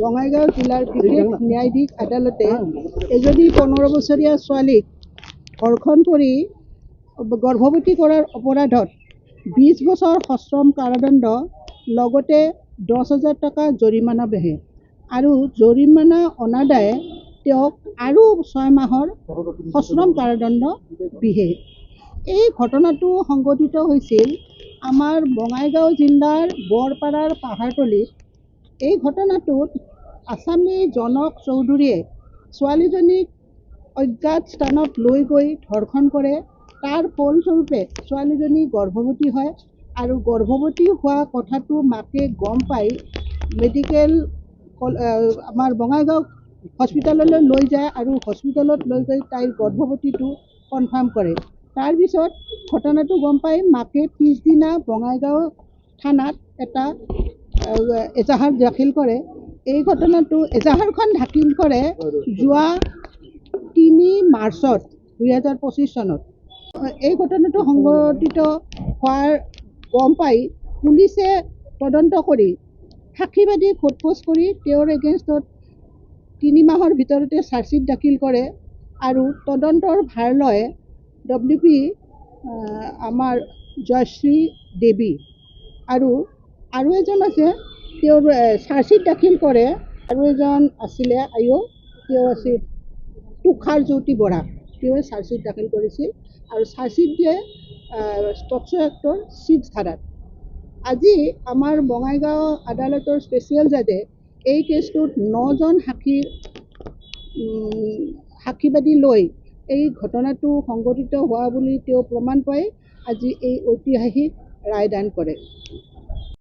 বঙাইগাঁও জিলাৰ বিশেষ ন্যায়াধীশ আদালতে এজনী 15 বছৰীয়া ছোৱালীক ধৰ্ষণ কৰি গৰ্ভৱতী কৰাৰ অপৰাধত 20 বছৰ সশ্ৰম কাৰাদণ্ড লগতে 10,000 টকা জৰিমনা বিহে আৰু জৰিমনা অনাদায়ে তেওঁক আৰু 6 মাহৰ সশ্ৰম কাৰাদণ্ড বিহে। এই ঘটনাটো সংঘটিত হৈছিল আমাৰ বঙাইগাঁও জিলাৰ বৰপাৰাৰ পাহাৰতলীত। এই ঘটনাটোত আছামী জনক চৌধুৰীয়ে ছোৱালীজনীক অজ্ঞাত স্থানত লৈ গৈ ধৰ্ষণ কৰে। তাৰ ফলস্বৰূপে ছোৱালীজনী গৰ্ভৱতী হয় আৰু গৰ্ভৱতী হোৱা কথাটো মাকে গম পাই মেডিকেল আমাৰ বঙাইগাঁও হস্পিটেললৈ লৈ যায় আৰু হস্পিটেলত লৈ গৈ তাইৰ গৰ্ভৱতীটো কনফাৰ্ম কৰে। তাৰপিছত ঘটনাটো গম পাই মাকে পিছদিনা বঙাইগাঁও থানাত এটা এজাহাৰ দাখিল কৰে। এই ঘটনাটো এজাহাৰখন দাখিল কৰে যোৱা 3 মাৰ্চত 2025 চনত। এই ঘটনাটো সংঘটিত হোৱাৰ গম পাই পুলিচে তদন্ত কৰি সাক্ষীবাদী সোধপোছ কৰি তেওঁৰ এগেইনষ্টত 3 মাহৰ ভিতৰতে চাৰ্জশ্বিট দাখিল কৰে আৰু তদন্তৰ ভাৰ লয় WP আমাৰ জয়শ্ৰী দেৱী আৰু এজন আছে তেওঁৰ চাৰ্জশ্বিট দাখিল কৰে আৰু এজন আছিলে তেওঁ আছিল তুষাৰজ্যোতি বৰা, তেওঁ চাৰ্জশ্বিট দাখিল কৰিছিল আৰু চাৰ্জশ্বিট দিয়ে স্পক্সো এক্টৰ 6 ধাৰাত। আজি আমাৰ বঙাইগাঁও আদালতৰ স্পেচিয়েল জাজে এই কেছটোত 9জন সাক্ষীবাদী লৈ এই ঘটনাটো সংঘটিত হোৱা বুলি তেওঁ প্ৰমাণ পাই আজি এই ঐতিহাসিক ৰায়দান কৰে।